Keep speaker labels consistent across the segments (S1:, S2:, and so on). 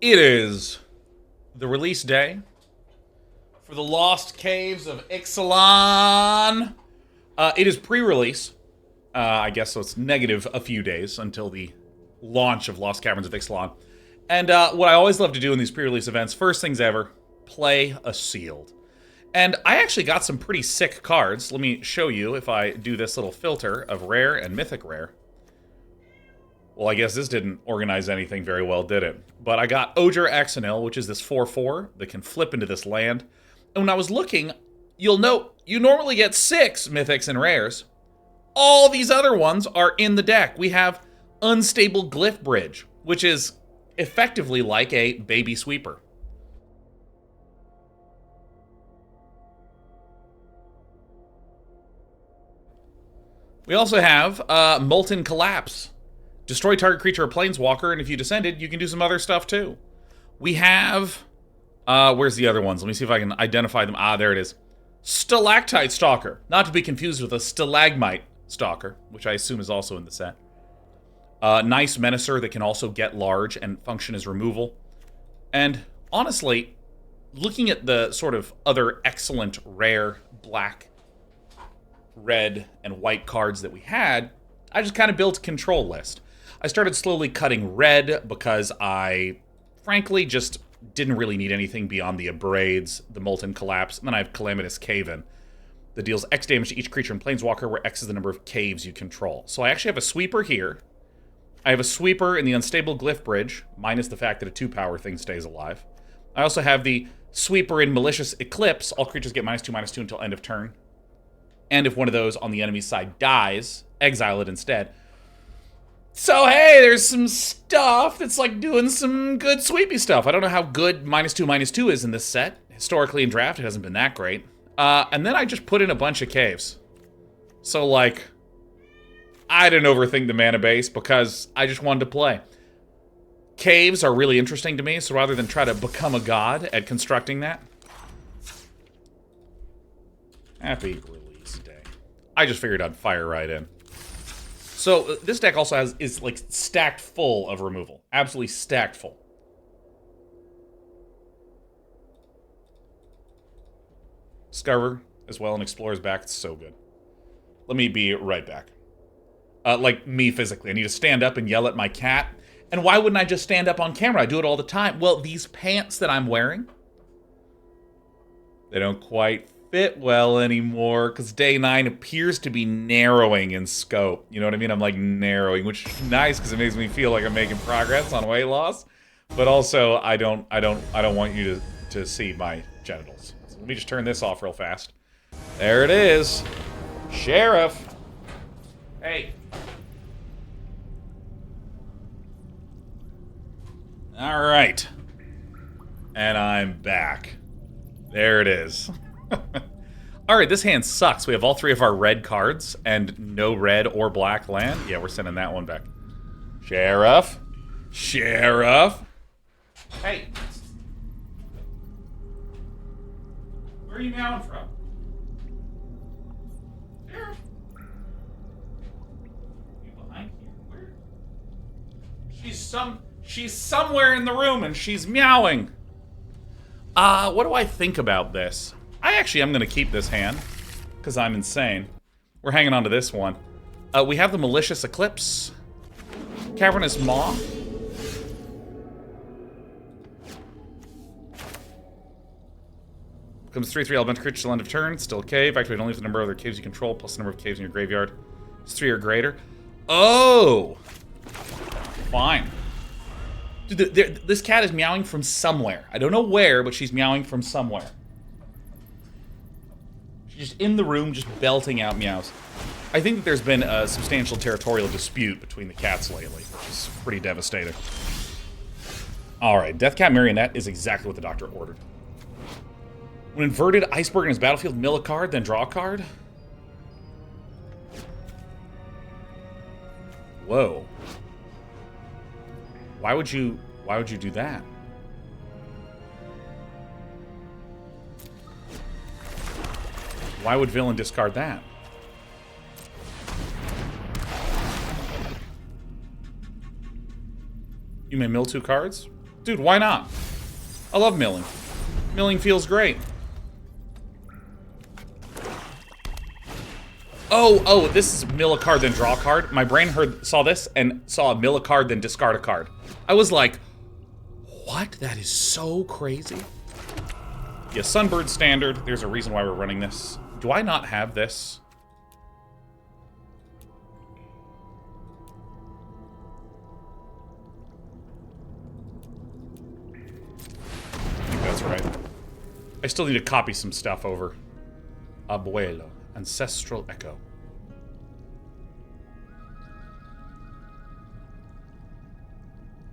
S1: It is the release day for the Lost Caves of Ixalan. It is pre-release. I guess so it's negative a few days until the launch of Lost Caverns of Ixalan. And what I always love to do in these pre-release events, first things ever, play a sealed. And I actually got some pretty sick cards. Let me show you if I do this little filter of rare and mythic rare. Well, I guess this didn't organize anything very well, did it? But I got Oger Exenil, which is this 4/4 that can flip into this land. And when I was looking, you'll note you normally get 6 mythics and rares. All these other ones are in the deck. We have Unstable Glyph Bridge, which is effectively like a baby sweeper. We also have Molten Collapse. Destroy target creature or planeswalker, and if you descended, you can do some other stuff too. We have... where's the other ones? Let me see if I can identify them. Ah, there it is. Stalactite Stalker. Not to be confused with a Stalagmite Stalker, which I assume is also in the set. Nice Menacer that can also get large and function as removal. And honestly, looking at the sort of other excellent rare black, red, and white cards that we had, I just kind of built a control list. I started slowly cutting red because I, frankly, just didn't really need anything beyond the Abrades, the Molten Collapse, and then I have Calamitous Cave-In that deals X damage to each creature in Planeswalker, where X is the number of caves you control. So I actually have a sweeper here. I have a sweeper in the Unstable Glyph Bridge, minus the fact that a 2-power thing stays alive. I also have the sweeper in Malicious Eclipse. All creatures get -2/-2 until end of turn. And if one of those on the enemy's side dies, exile it instead. So hey, there's some stuff that's like doing some good sweepy stuff. I don't know how good -2/-2 is in this set. Historically in draft, it hasn't been that great. And then I just put in a bunch of caves. So like, I didn't overthink the mana base because I just wanted to play. Caves are really interesting to me, so rather than try to become a god at constructing that. Happy release day. I just figured I'd fire right in. So this deck also is like stacked full of removal. Absolutely stacked full. Discover as well and Explorer's back. It's so good. Let me be right back. Like me physically. I need to stand up and yell at my cat. And why wouldn't I just stand up on camera? I do it all the time. Well, these pants that I'm wearing, they don't quite fit well anymore because day 9 appears to be narrowing in scope. You know what I mean? I'm like narrowing, which is nice because it makes me feel like I'm making progress on weight loss. But also, I don't want you to see my genitals. So let me just turn this off real fast. There it is. Sheriff. Hey. All right. And I'm back. There it is. Alright, this hand sucks. We have all 3 of our red cards and no red or black land. Yeah, we're sending that one back. Sheriff. Sheriff. Hey. Where are you meowing from? Sheriff. Are you behind here? Where? She's somewhere in the room and she's meowing. What do I think about this? I actually am going to keep this hand, because I'm insane. We're hanging on to this one. We have the Malicious Eclipse. Cavernous Maw. Becomes 3/3 elemental creature till end of turn. Still a cave. Activate only if the number of other caves you control, plus the number of caves in your graveyard is 3 or greater. Oh! Fine. Dude, this cat is meowing from somewhere. I don't know where, but she's meowing from somewhere. She's just in the room, just belting out meows. I think that there's been a substantial territorial dispute between the cats lately, which is pretty devastating. Alright, Deathcat Marionette is exactly what the doctor ordered. When inverted Iceberg in his battlefield, mill a card, then draw a card? Whoa. Why would you do that? Why would villain discard that? You may mill 2 cards? Dude, why not? I love milling. Milling feels great. Oh, this is mill a card, then draw a card. My brain saw this and saw a mill a card, then discard a card. I was like, what? That is so crazy. Yeah, Sunbird standard. There's a reason why we're running this. Do I not have this? I think that's right. I still need to copy some stuff over. Abuelo. Ancestral Echo.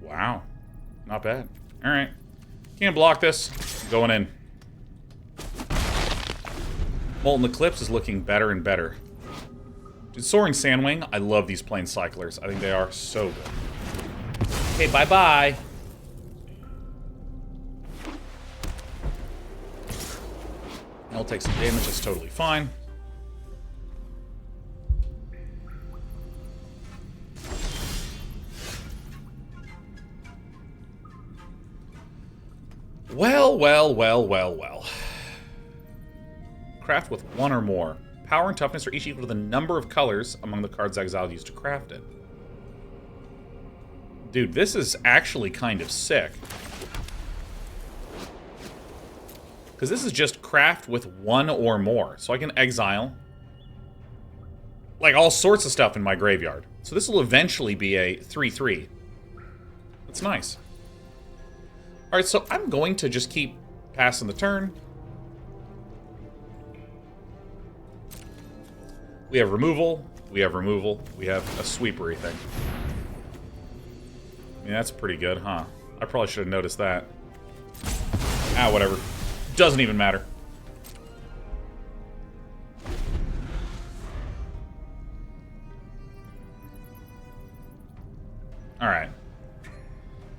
S1: Wow. Not bad. Alright. Can't block this. Going in. Molten Eclipse is looking better and better. Dude, Soaring Sandwing, I love these plane cyclers. I think they are so good. Okay, bye-bye. I'll take some damage, that's totally fine. Well. Craft with one or more. Power and toughness are each equal to the number of colors among the cards exiled used to craft it. Dude, this is actually kind of sick. Because this is just craft with one or more. So I can exile, like, all sorts of stuff in my graveyard. So this will eventually be a 3/3. That's nice. Alright, so I'm going to just keep passing the turn. We have removal. We have removal. We have a sweepery thing. I mean, that's pretty good, huh? I probably should have noticed that. Ah, whatever. Doesn't even matter. Alright.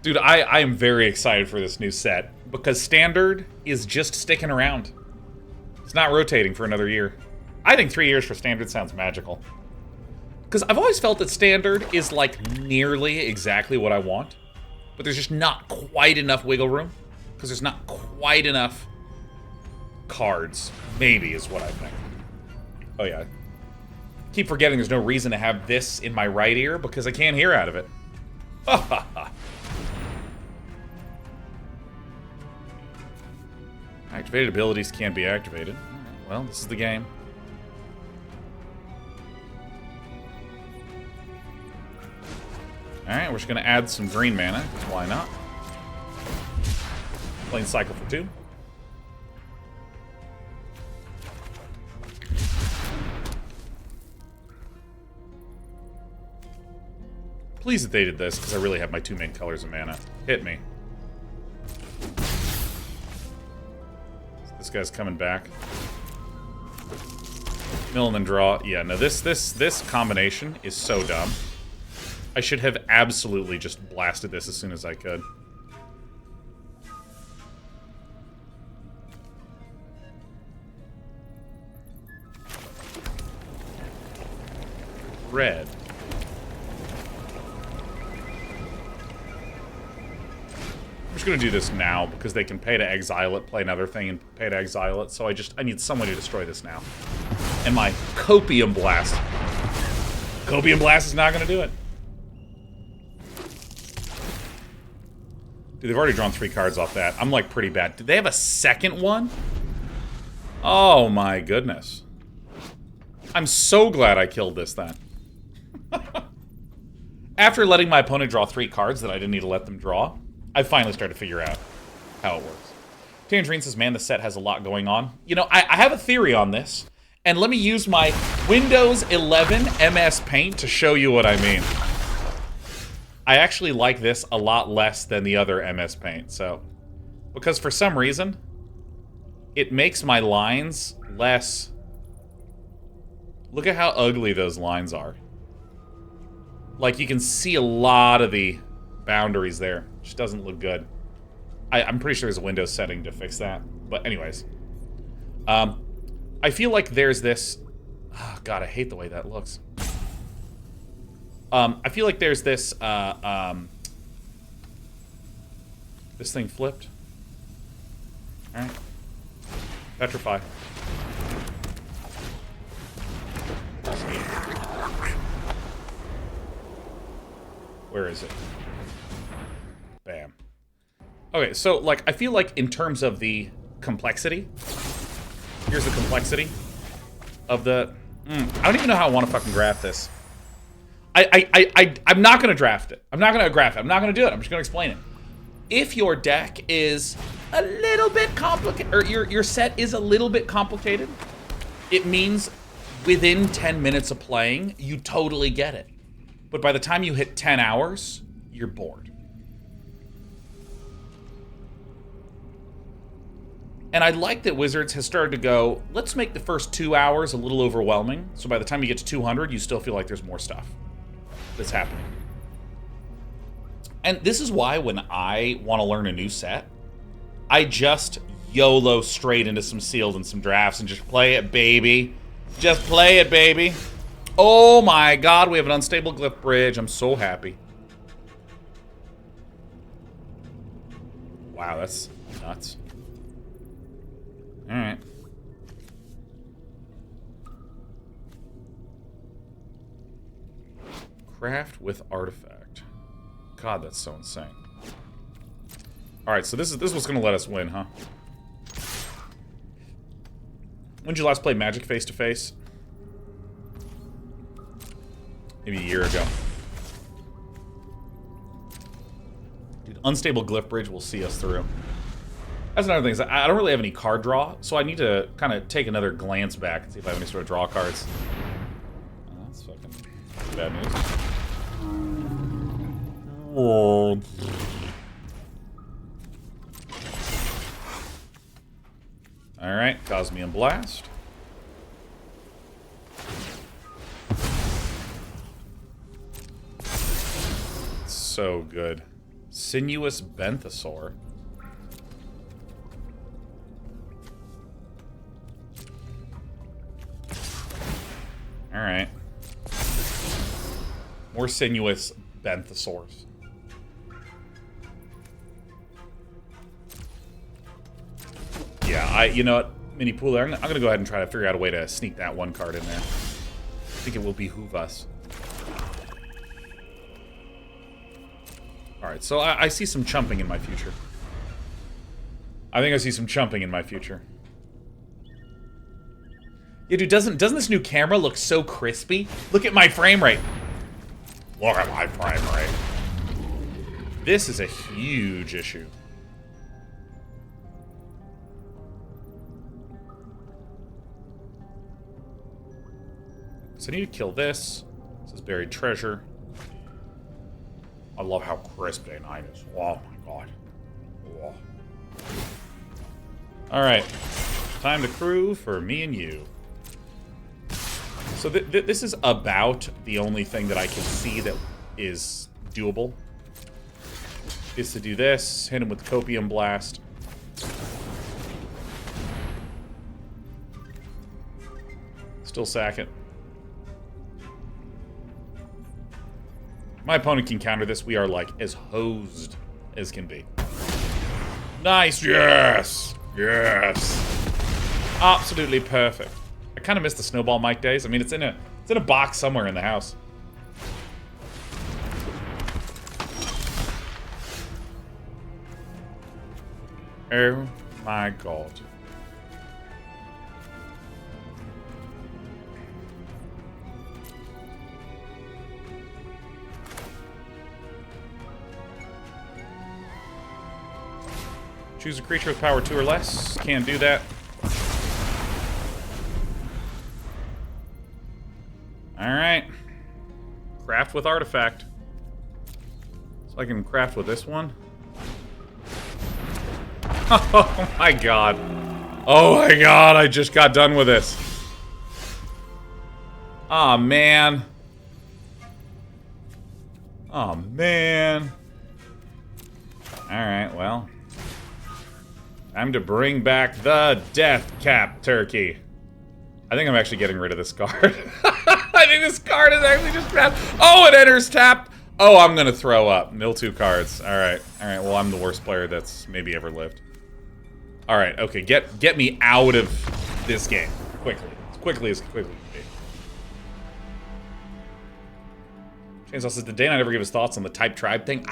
S1: Dude, I am very excited for this new set, because Standard is just sticking around. It's not rotating for another year. I think 3 years for Standard sounds magical. Because I've always felt that Standard is, like, nearly exactly what I want, but there's just not quite enough wiggle room, because there's not quite enough cards, maybe, is what I think. Oh, yeah. Keep forgetting there's no reason to have this in my right ear, because I can't hear out of it. Ha ha ha. Activated abilities can't be activated. Well, this is the game. Alright, we're just going to add some green mana. Why not? Playing cycle for 2. Pleased that they did this, because I really have my 2 main colors of mana. Hit me. This guy's coming back. Mill and then draw. Yeah, no, this combination is so dumb. I should have absolutely just blasted this as soon as I could. Red. I'm just gonna do this now because they can pay to exile it, play another thing, and pay to exile it. So I need someone to destroy this now. And my Copium Blast. Copium Blast is not gonna do it. Dude, they've already drawn 3 cards off that. I'm like pretty bad. Did they have a second one? Oh my goodness. I'm so glad I killed this then. After letting my opponent draw 3 cards that I didn't need to let them draw, I finally started to figure out how it works. Tangerine says, man, the set has a lot going on. You know, I have a theory on this, and let me use my Windows 11 MS Paint to show you what I mean. I actually like this a lot less than the other MS Paint, so... Because for some reason, it makes my lines less... Look at how ugly those lines are. Like, you can see a lot of the boundaries there. Just doesn't look good. I'm pretty sure there's a Windows setting to fix that. But anyways. I feel like there's this... Oh, God, I hate the way that looks. I feel like there's this This thing flipped. Alright. Petrify. Where is it? Bam. Okay, so, like, I feel like in terms of the complexity, here's the complexity of the... I don't even know how I want to fucking draft this. I'm not going to draft it. I'm not going to graph it. I'm not going to do it. I'm just going to explain it. If your deck is a little bit complicated, or your set is a little bit complicated, it means within 10 minutes of playing, you totally get it. But by the time you hit 10 hours, you're bored. And I like that Wizards has started to go, let's make the first 2 hours a little overwhelming, so by the time you get to 200, you still feel like there's more stuff that's happening. And this is why when I want to learn a new set, I just YOLO straight into some sealed and some drafts and just play it, baby. Just play it, baby. Oh my god, we have an unstable glyph bridge. I'm so happy. Wow, that's nuts. Alright. Craft with artifact. God, that's so insane. Alright, so this is what's gonna let us win, huh? When did you last play Magic face-to-face? Maybe a year ago. Dude, unstable glyph bridge will see us through. That's another thing, is I don't really have any card draw, so I need to kind of take another glance back and see if I have any sort of draw cards. Oh, that's fucking bad news. Oh. Alright, Cosmium Blast. So good. Sinuous Benthesaur. Alright. More Sinuous Benthesaurs. Yeah, you know what, Mini Pooler, I'm gonna go ahead and try to figure out a way to sneak that one card in there. I think it will behoove us. Alright, so I see some chumping in my future. I think I see some chumping in my future. Yeah, dude, doesn't this new camera look so crispy? Look at my frame rate. Look at my frame rate. This is a huge issue. So I need to kill this. This is buried treasure. I love how crisp Day 9 is. Oh my god. Oh. Alright. Time to crew for me and you. So this is about the only thing that I can see that is doable. Is to do this, hit him with Copium Blast. Still sack it. My opponent can counter this. We are, like, as hosed as can be. Nice! Yes! Yes! Absolutely perfect. I kind of miss the Snowball Mike days. I mean, it's in a box somewhere in the house. Oh my god. Choose a creature with power 2 or less. Can't do that. Alright. Craft with artifact. So I can craft with this one. Oh my god. Oh my god, I just got done with this. Aw, man. Aw, man. Alright, well. Time to bring back the Death Cap Turkey. I think I'm actually getting rid of this card. I think this card is actually just trapped. Oh, it enters tap. Oh, I'm gonna throw up. Mill 2 cards. Alright. Alright, well, I'm the worst player that's maybe ever lived. Alright, okay. Get me out of this game. Quickly. As quickly as quickly can be. Chainsaw says, did Dana ever give his thoughts on the type tribe thing?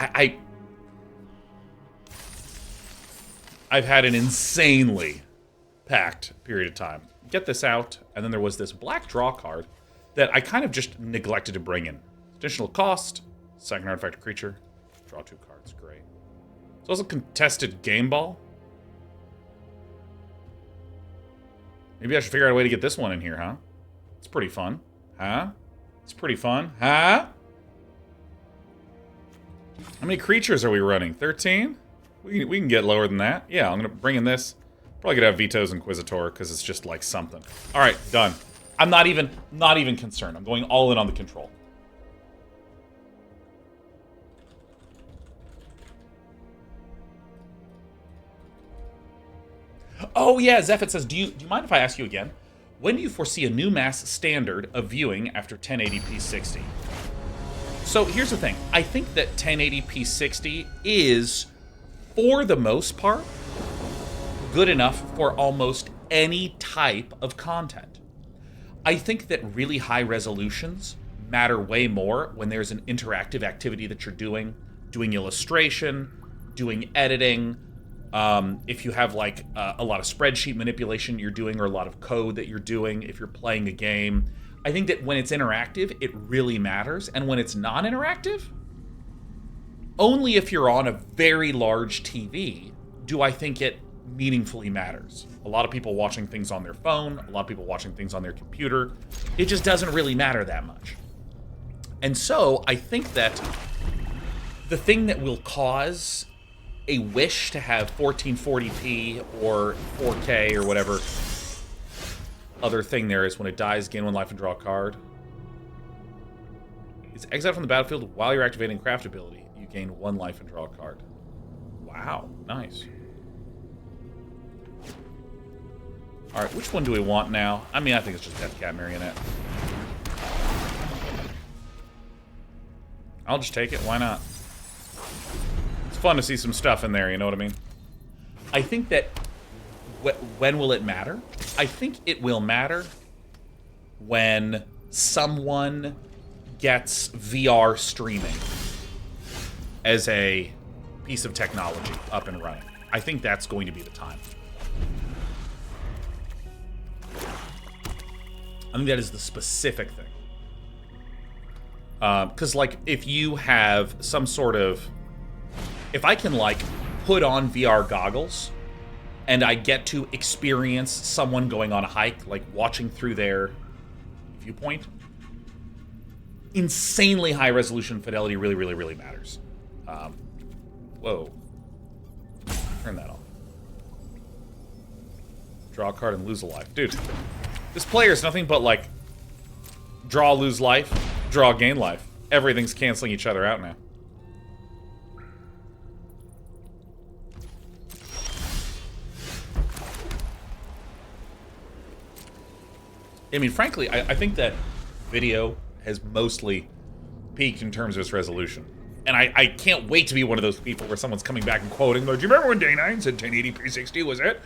S1: I've had an insanely packed period of time. Get this out, and then there was this black draw card that I kind of just neglected to bring in. Additional cost, second artifact creature, draw 2 cards, great. It's also contested game ball. Maybe I should figure out a way to get this one in here, huh? It's pretty fun. Huh? It's pretty fun. Huh? How many creatures are we running? 13? We can get lower than that. Yeah, I'm going to bring in this. Probably going to have Veto's Inquisitor, because it's just like something. Alright, done. I'm not even concerned. I'm going all in on the control. Oh yeah, Zephit says, do you mind if I ask you again? When do you foresee a new mass standard of viewing after 1080p 60? So here's the thing. I think that 1080p 60 is, for the most part, good enough for almost any type of content. I think that really high resolutions matter way more when there's an interactive activity that you're doing illustration, doing editing, if you have like a lot of spreadsheet manipulation you're doing or a lot of code that you're doing, if you're playing a game. I think that when it's interactive, it really matters. And when it's non-interactive, only if you're on a very large TV do I think it meaningfully matters. A lot of people watching things on their phone, a lot of people watching things on their computer. It just doesn't really matter that much. And so I think that the thing that will cause a wish to have 1440p or 4K or whatever other thing there is when it dies, gain 1 life and draw a card. It's exiled from the battlefield while you're activating craft ability. You gain 1 life and draw a card. Wow, nice. Alright, which one do we want now? I mean, I think it's just Death Cat Marionette. I'll just take it, why not? It's fun to see some stuff in there, you know what I mean? I think that when will it matter? I think it will matter when someone gets VR streaming as a piece of technology up and running. I think that's going to be the time. I think that is the specific thing. Because, like, if you have some sort of... If I can, like, put on VR goggles and I get to experience someone going on a hike, like, watching through their viewpoint, insanely high-resolution fidelity really, really, really matters. Whoa. Turn that off. Draw a card and lose a life. Dude, this player is nothing but, like, draw, lose life, draw, gain life. Everything's canceling each other out now. I mean, frankly, I think that video has mostly peaked in terms of its resolution. And I can't wait to be one of those people where someone's coming back and quoting, do you remember when Day 9 said 1080p 60 was it?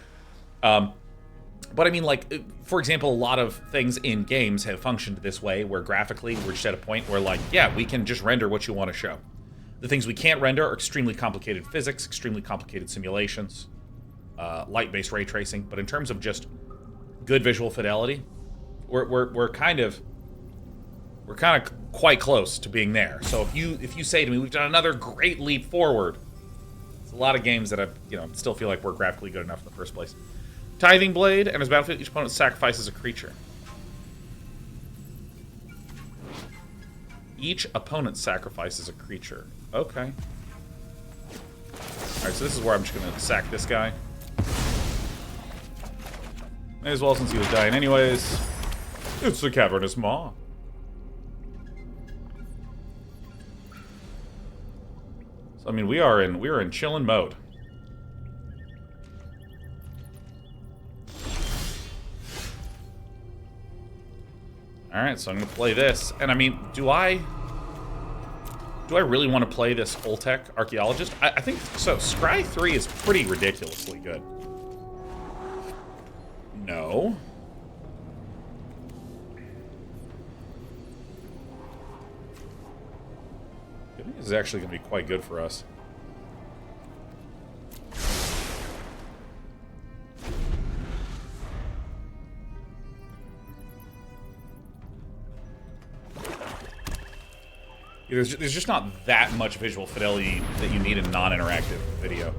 S1: But I mean, like, for example, a lot of things in games have functioned this way, where graphically we're just at a point where, like, yeah, we can just render what you want to show. The things we can't render are extremely complicated physics, extremely complicated simulations, light-based ray tracing. But in terms of just good visual fidelity, we're kind of quite close to being there. So if you say to me, we've done another great leap forward, it's a lot of games that I still feel like we're graphically good enough in the first place. Tithing Blade, and as battlefield, each opponent sacrifices a creature. Each opponent sacrifices a creature. Okay. Alright, so this is where I'm just gonna sack this guy. May as well, since he was dying anyways. It's the Cavernous Maw. So I mean, we are in chillin' mode. Alright, so I'm gonna play this. And I mean, do I Do I really want to play this Oltec Archaeologist? I think so. Scry 3 is pretty ridiculously good. No. I think this is actually going to be quite good for us. There's just not that much visual fidelity that you need in non-interactive video.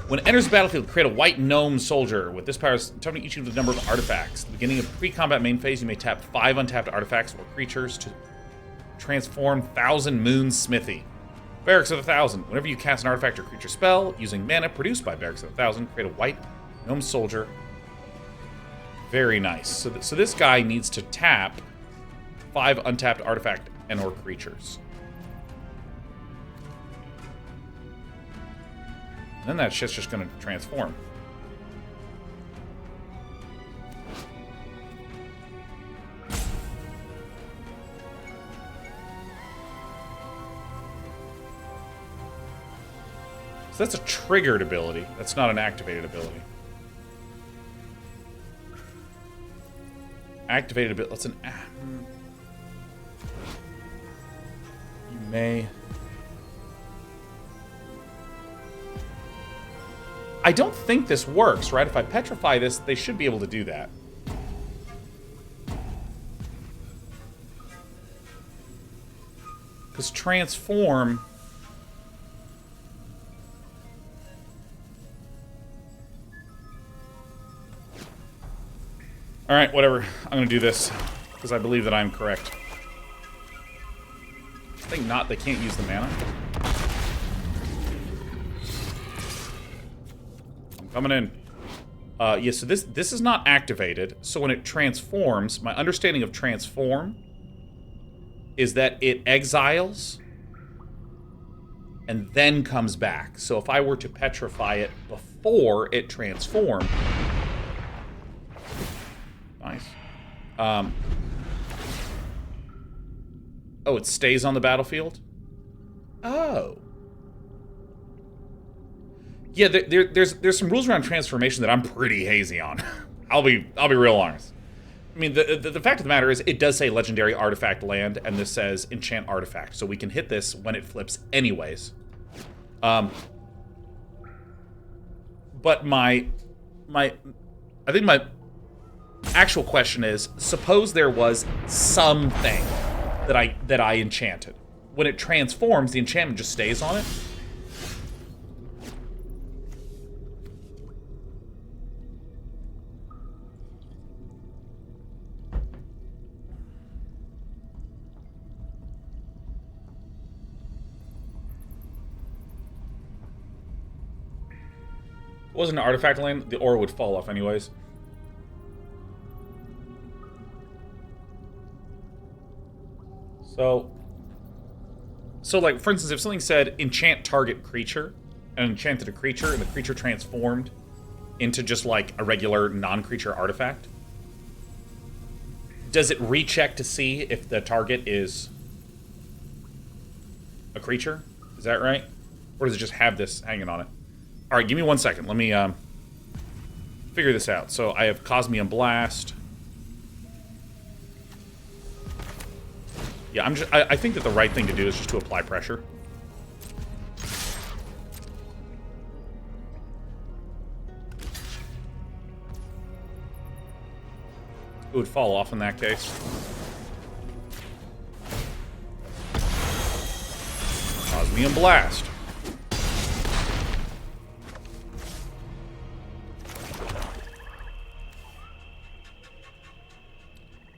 S1: When it enters the battlefield, create a white gnome soldier. With this power, determine each of the number of artifacts. At the beginning of pre-combat main phase, you may tap 5 untapped artifacts or creatures to transform Thousand Moons Smithy. Barracks of the Thousand. Whenever you cast an artifact or creature spell, using mana produced by Barracks of the Thousand, create a white gnome soldier. Very nice. So this guy needs to tap 5 untapped artifact and or creatures. Then that shit's just going to transform. So that's a triggered ability. That's not an activated ability. Activated ability. That's an... You may... I don't think this works, right? If I petrify this, they should be able to do that. Because transform... Alright, whatever. I'm going to do this. Because I believe that I'm correct. I think not. They can't use the mana. Coming in. Yeah, so this is not activated. So when it transforms, my understanding of transform is that it exiles and then comes back. So if I were to petrify it before it transformed... Nice. Oh, it stays on the battlefield? Oh. Yeah, there's some rules around transformation that I'm pretty hazy on. I'll be real honest. I mean, the fact of the matter is, it does say legendary artifact land, and this says enchant artifact, so we can hit this when it flips anyways. But I think my actual question is, suppose there was something that I enchanted. When it transforms, the enchantment just stays on it. It wasn't an artifact land, the aura would fall off anyways. So like, for instance, if something said enchant target creature, and enchanted a creature, and the creature transformed into just like a regular non-creature artifact, does it recheck to see if the target is a creature? Is that right? Or does it just have this hanging on it? Alright, give me 1 second. Let me figure this out. So I have Cosmium Blast. Yeah, I think that the right thing to do is just to apply pressure. It would fall off in that case. Cosmium Blast.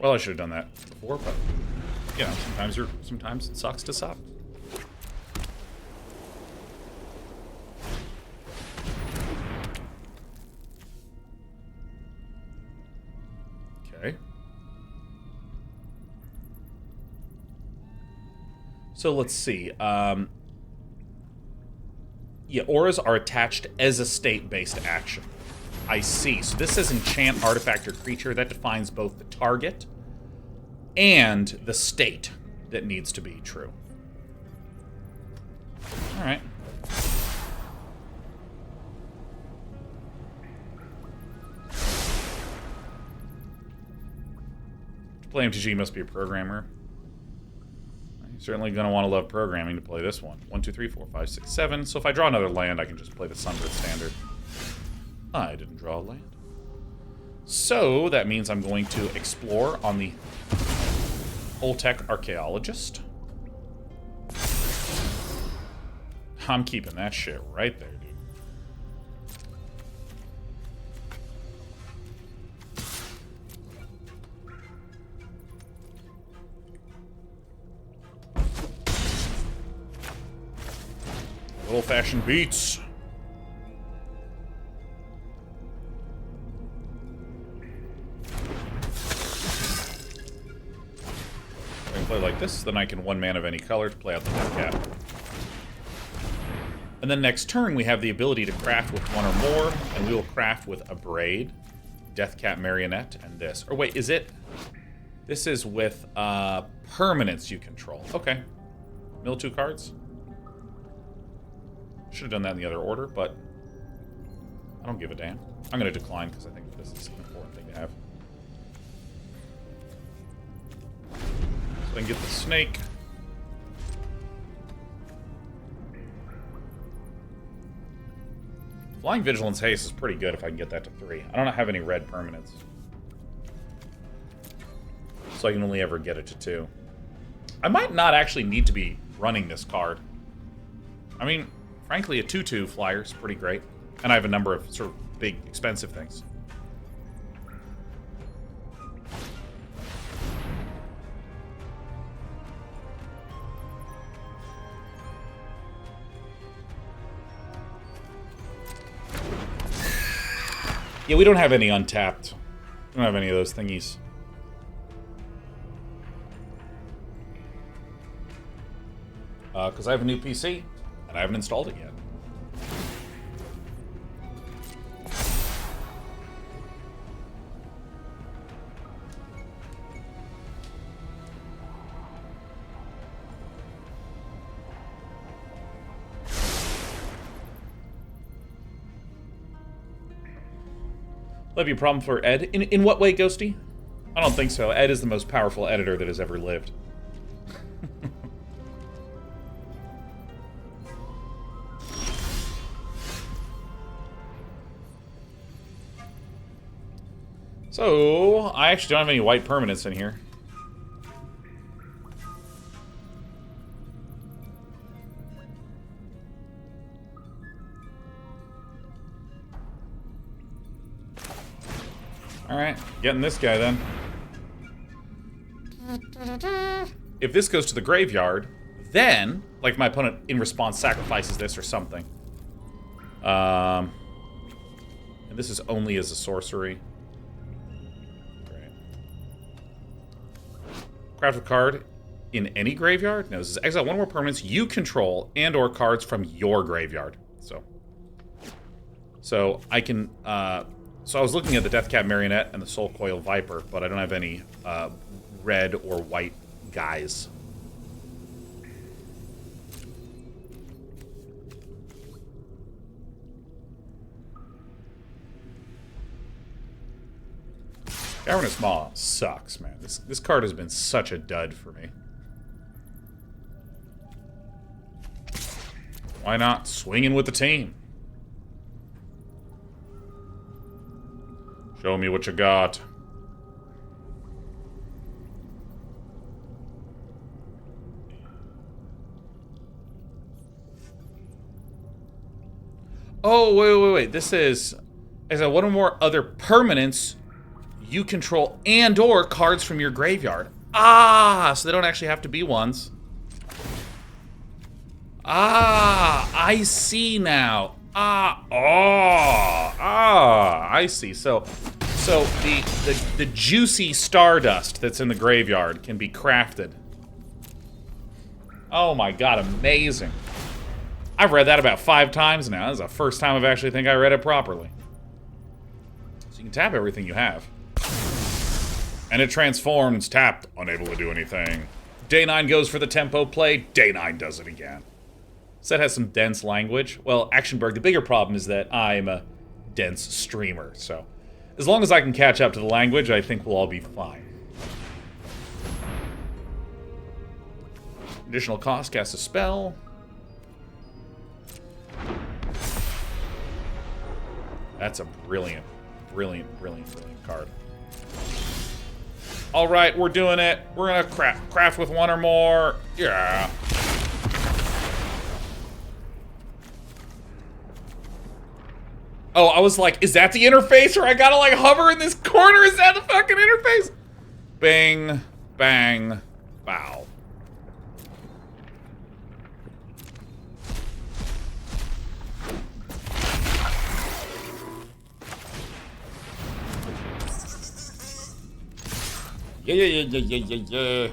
S1: Well, I should have done that before, but you know, sometimes it sucks to suck. Okay. So let's see. Yeah, auras are attached as a state-based action. I see. So this says enchant artifact or creature. That defines both the target and the state that needs to be true. Alright. To play MTG, you must be a programmer. You're certainly going to want to love programming to play this one. 1, 2, 3, 4, 5, 6, 7. So if I draw another land, I can just play the Sunbird Standard. I didn't draw a land. So that means I'm going to explore on the Oltec Archaeologist. I'm keeping that shit right there, dude. Old-fashioned beats. If I can play like this, then I can 1 mana of any color to play out the death cap. And then next turn, we have the ability to craft with 1 or more, and we will craft with a Braid, Deathcap Marionette, and this. Or wait, is it? This is with permanents you control. Okay. Mill 2 cards. Should have done that in the other order, but I don't give a damn. I'm going to decline because I think this is an important thing to have. So I can get the snake. Flying Vigilance Haste is pretty good if I can get that to 3. I don't have any red permanents. So I can only ever get it to 2. I might not actually need to be running this card. I mean, frankly, a 2/2 flyer is pretty great. And I have a number of sort of big, expensive things. Yeah, we don't have any untapped. We don't have any of those thingies. Because I have a new PC, and I haven't installed it yet. That'd be a problem for Ed. In what way, Ghosty? I don't think so. Ed is the most powerful editor that has ever lived. So, I actually don't have any white permanents in here. Alright, getting this guy then. If this goes to the graveyard, then, like my opponent in response sacrifices this or something. And this is only as a sorcery. Great. Craft a card in any graveyard? No, this is exile 1 more permanents you control and or cards from your graveyard. So I can... So I was looking at the Deathcap Marionette and the Soul Coil Viper, but I don't have any red or white guys. Cavernous Maw sucks, man. This card has been such a dud for me. Why not swinging with the team? Show me what you got. Oh, wait. This is one or more other permanents you control and or cards from your graveyard. Ah, so they don't actually have to be ones. Ah, I see now. I see. So the juicy stardust that's in the graveyard can be crafted. Oh my god, amazing. I've read that about 5 times now. This is the first time I've actually think I read it properly. So you can tap everything you have. And it transforms, tapped, unable to do anything. Day 9 goes for the tempo play, Day 9 does it again. Set has some dense language. Well, Actionberg, the bigger problem is that I'm a dense streamer, so as long as I can catch up to the language, I think we'll all be fine. Additional cost, cast a spell. That's a brilliant, brilliant, brilliant, brilliant card. All right, we're doing it. We're gonna craft with one or more. Yeah. Oh, I was like, is that the interface, or I gotta like hover in this corner? Is that the fucking interface? Bang, bang, bow. Yeah.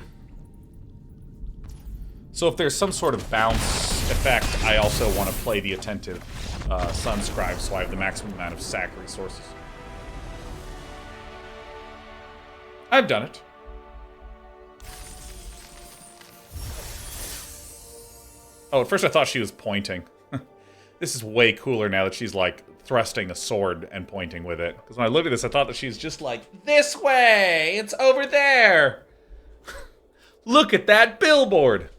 S1: So if there's some sort of bounce effect, I also want to play the attentive Sun Scribe, so I have the maximum amount of sack resources. I've done it. Oh, at first I thought she was pointing. This is way cooler now that she's like thrusting a sword and pointing with it. Because when I looked at this, I thought that she's just like, this way! It's over there! Look at that billboard!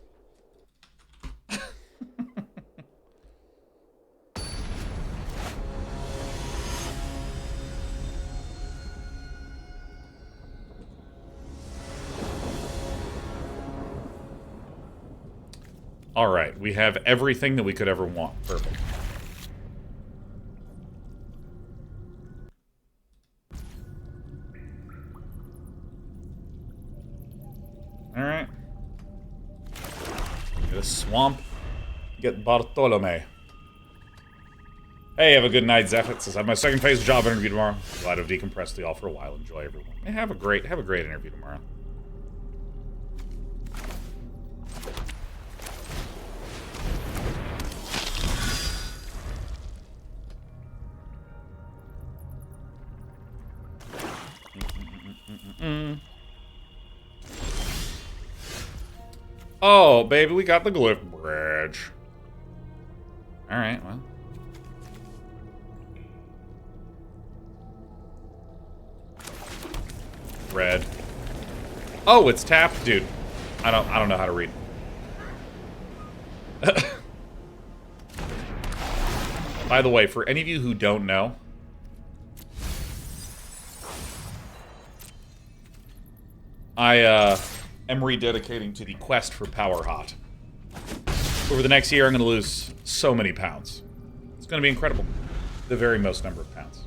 S1: Alright, we have everything that we could ever want. Perfect. Alright. Get a swamp. Get Bartolome. Hey, have a good night, Zephyr. Says, I have my second phase job interview tomorrow. Glad I've decompressed the all for a while. Enjoy, everyone. Hey, have a great interview tomorrow. Oh, baby, we got the glyph bridge. Alright, well. Red. Oh, it's tapped? Dude. I don't know how to read. By the way, for any of you who don't know, I am rededicating to the quest for Power Hot. Over the next year, I'm going to lose so many pounds. It's going to be incredible. The very most number of pounds.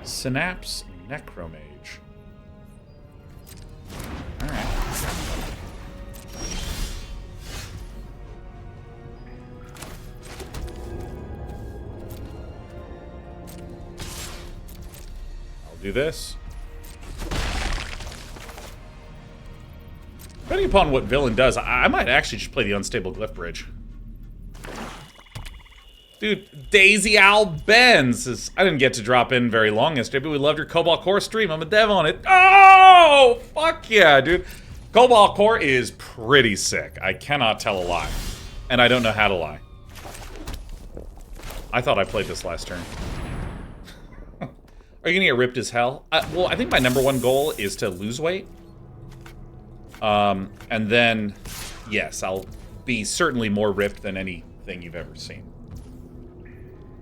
S1: Synapse Necromage. Alright. I'll do this. Depending upon what villain does, I might actually just play the Unstable Glyph Bridge. Dude, Daisy Owl Ben says, I didn't get to drop in very long yesterday, but we loved your Cobalt Core stream. I'm a dev on it. Oh, fuck yeah, dude. Cobalt Core is pretty sick. I cannot tell a lie. And I don't know how to lie. I thought I played this last turn. Are you gonna get ripped as hell? Well, I think my #1 goal is to lose weight. And then, yes, I'll be certainly more ripped than anything you've ever seen.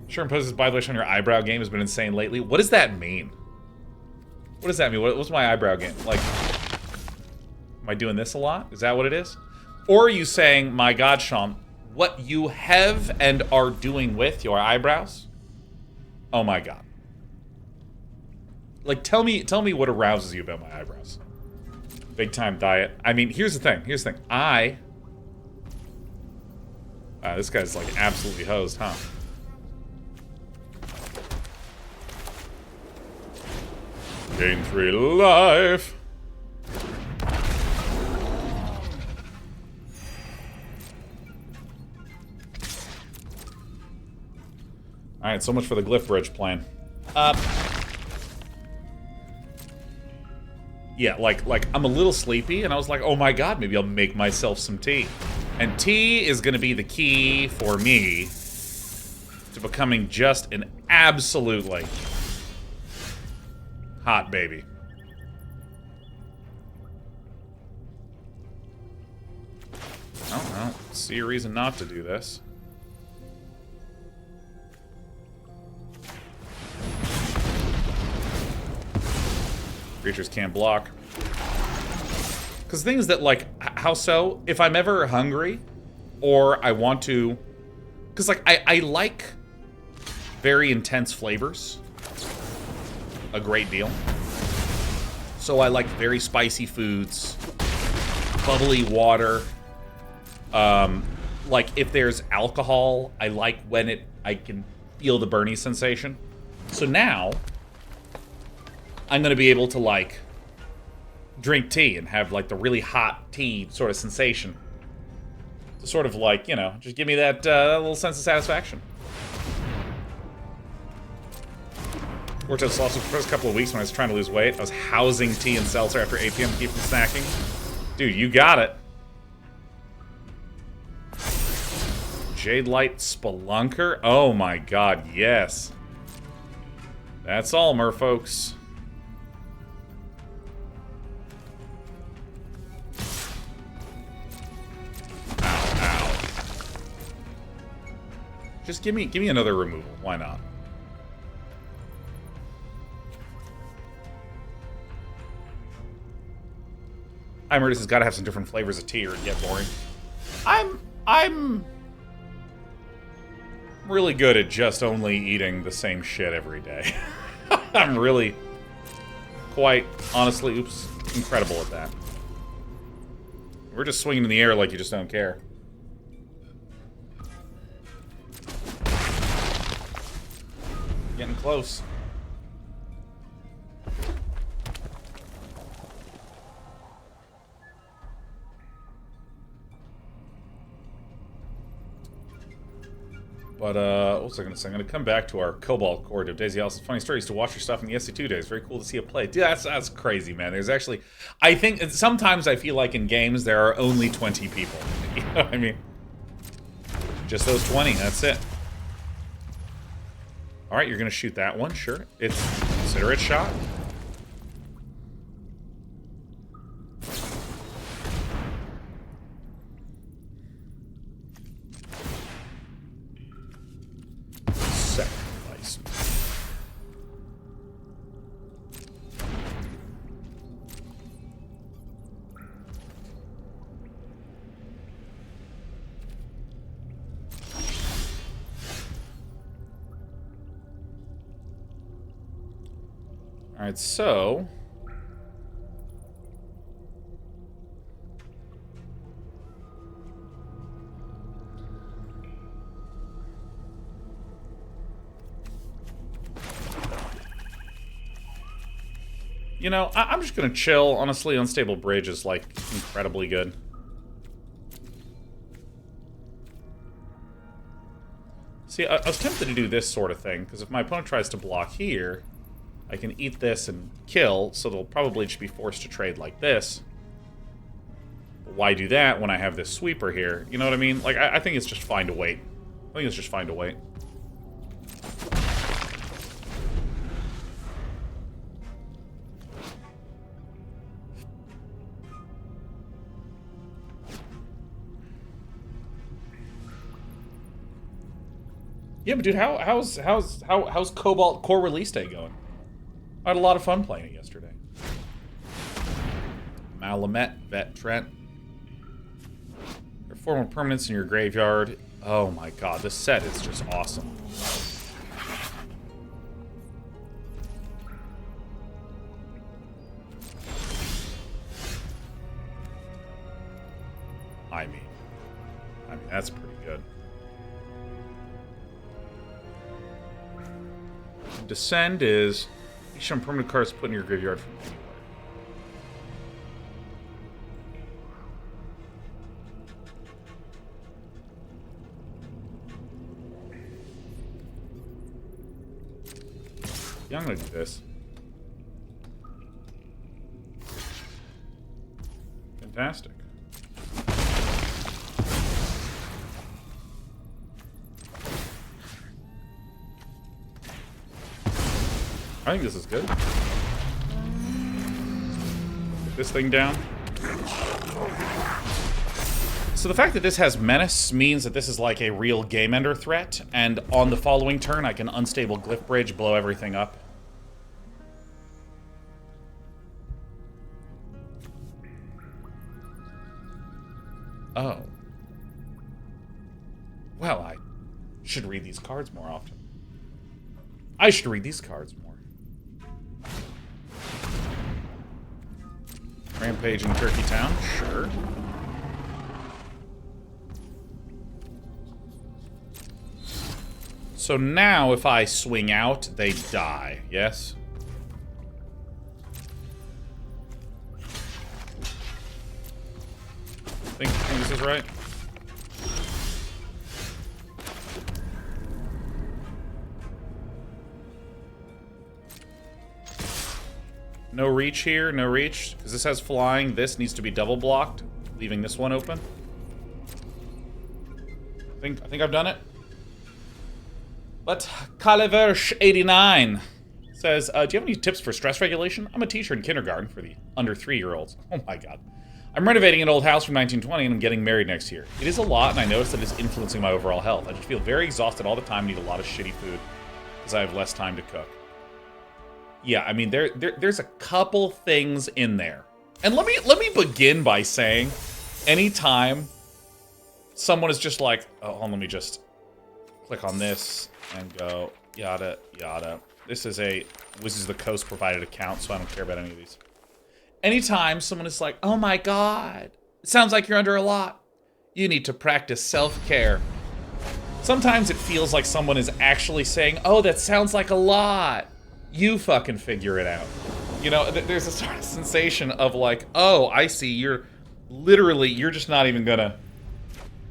S1: Sure imposes by the way on your eyebrow game has been insane lately. What does that mean? What does that mean? What's my eyebrow game? Like, am I doing this a lot? Is that what it is? Or are you saying, my God, Sean, what you have and are doing with your eyebrows? Oh my God. Like, tell me what arouses you about my eyebrows. Big time diet. I mean, here's the thing. This guy's like absolutely hosed, huh? Gain 3 life. Alright, so much for the Glyph Bridge plan. Yeah, like I'm a little sleepy, and I was like, oh my god, maybe I'll make myself some tea. And tea is going to be the key for me to becoming just an absolutely hot baby. I don't see a reason not to do this. Creatures can't block. Because the thing is that, like, how so? If I'm ever hungry, or I want to... Because, like, I like very intense flavors a great deal. So I like very spicy foods, bubbly water. Like, if there's alcohol, I like when I can feel the burny sensation. So now, I'm going to be able to, like, drink tea and have, like, the really hot tea sort of sensation. To sort of, like, you know, just give me that little sense of satisfaction. Worked out also for the first couple of weeks when I was trying to lose weight. I was housing tea and seltzer after 8 p.m. to keep from snacking. Dude, you got it. Jade Light Spelunker? Oh my god, yes. That's all, merfolks. Ow, ow. Just give me another removal. Why not? Imerdis has got to have some different flavors of tea or it'd get boring. I'm really good at just only eating the same shit every day. I'm really quite, honestly, incredible at that. We're just swinging in the air like you just don't care. Getting close. But, what was I going to say? I'm going to come back to our Cobalt core of Daisy Alice's funny stories to watch your stuff in the SC2 days. Very cool to see it play. Dude, that's crazy, man. There's actually... I think... Sometimes I feel like in games there are only 20 people. You know what I mean? Just those 20. That's it. Alright, you're going to shoot that one. Sure. Consider it shot. Alright, so... You know, I'm just gonna chill. Honestly, Unstable Bridge is, like, incredibly good. See, I was tempted to do this sort of thing, because if my opponent tries to block here... I can eat this and kill, so they'll probably just be forced to trade like this. But why do that when I have this sweeper here? You know what I mean? Like, I think it's just fine to wait. I think it's just fine to wait. Yeah, but dude, how's Cobalt core release day going? I had a lot of fun playing it yesterday. Malamet, Vet Trent. There are 4 more permanents in your graveyard. Oh my god, this set is just awesome. I mean, that's pretty good. Descend is... Each permanent card is put in your graveyard from anywhere. Yeah, I'm gonna do this. Fantastic. I think this is good. Put this thing down. So the fact that this has Menace means that this is like a real game ender threat, and on the following turn I can Unstable Glyph Bridge, blow everything up. Oh. Well, I should read these cards more often. I should read these cards more. Rampage in Turkey Town? Sure. So now if I swing out, they die, yes? Think this is right? No reach here, no reach. Because this has flying, this needs to be double blocked, leaving this one open. I think I've done it. But Kaliversh89 says, do you have any tips for stress regulation? I'm a teacher in kindergarten for the under 3-year-olds. Oh my god. I'm renovating an old house from 1920 and I'm getting married next year. It is a lot, and I notice that it's influencing my overall health. I just feel very exhausted all the time and eat a lot of shitty food because I have less time to cook. Yeah, I mean, there's a couple things in there. And let me begin by saying, anytime someone is just like, oh, hold on, let me just click on this and go, yada, yada. This is a Wizards of the Coast provided account, so I don't care about any of these. Anytime someone is like, oh my god, it sounds like you're under a lot. You need to practice self-care. Sometimes it feels like someone is actually saying, oh, that sounds like a lot. You fucking figure it out. You know, there's a sort of sensation of like, oh, I see, you're just not even gonna,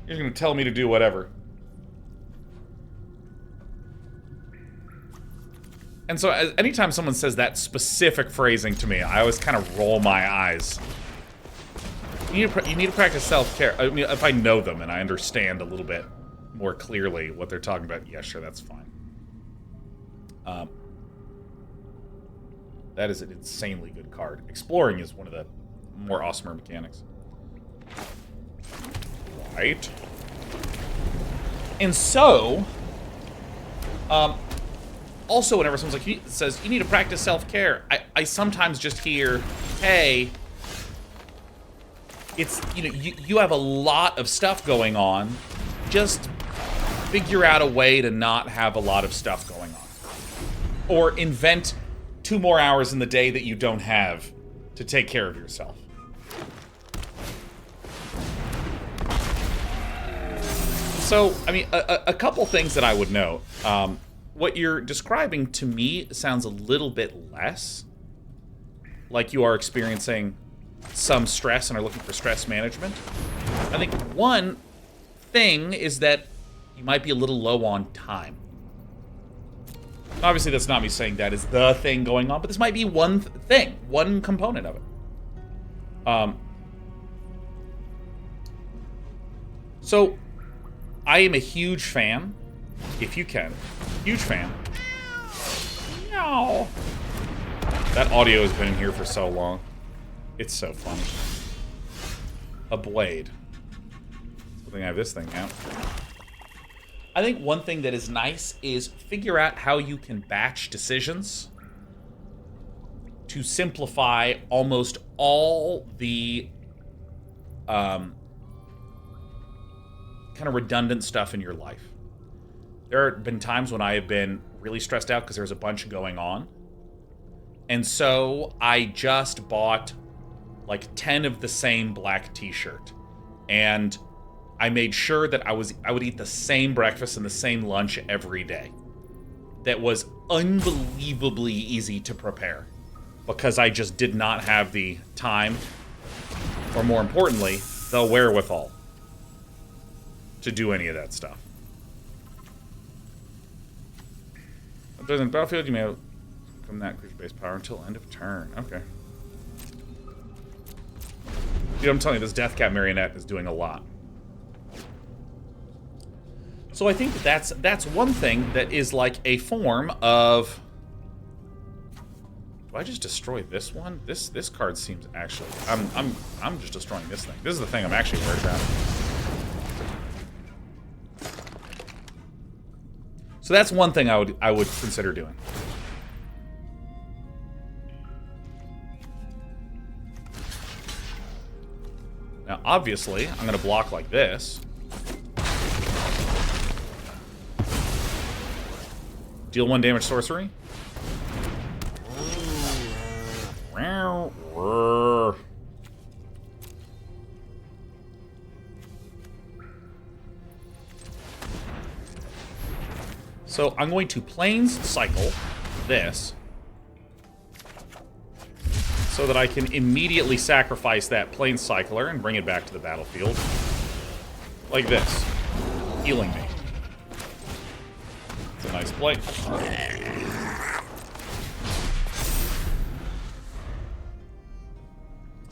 S1: you're gonna tell me to do whatever. And so anytime someone says that specific phrasing to me, I always kind of roll my eyes. You need to practice self-care. I mean, if I know them and I understand a little bit more clearly what they're talking about, yeah, sure, that's fine. That is an insanely good card. Exploring is one of the more awesomer mechanics. Right. And so, also, whenever someone's like, says, you need to practice self-care, I sometimes just hear, hey, it's, you know, you have a lot of stuff going on. Just figure out a way to not have a lot of stuff going on. Or invent 2 more hours in the day that you don't have to take care of yourself. So, I mean, a couple things that I would note. What you're describing to me sounds a little bit less like you are experiencing some stress and are looking for stress management. I think one thing is that you might be a little low on time. Obviously, that's not me saying that is the thing going on, but this might be one thing, one component of it. So, I am a huge fan, if you can, huge fan. No. That audio has been in here for so long. It's so funny. A blade. Good thing I have this thing now. I think one thing that is nice is figure out how you can batch decisions to simplify almost all the kind of redundant stuff in your life. There have been times when I have been really stressed out because there's a bunch going on. And so I just bought like 10 of the same black t-shirt. And I made sure that I would eat the same breakfast and the same lunch every day. That was unbelievably easy to prepare because I just did not have the time, or more importantly, the wherewithal to do any of that stuff. During the battlefield, you may have from that creature-based power until end of turn. Okay. Dude, I'm telling you, this Death Cat Marionette is doing a lot. So I think that's one thing that is like a form of... Do I just destroy this one? This card seems actually... I'm just destroying this thing. This is the thing I'm actually worried about. So that's one thing I would consider doing. Now, obviously, I'm going to block like this. Deal 1 damage sorcery. So I'm going to Plains Cycle this so that I can immediately sacrifice that Plains Cycler and bring it back to the battlefield. Like this. Healing me. It's a nice play.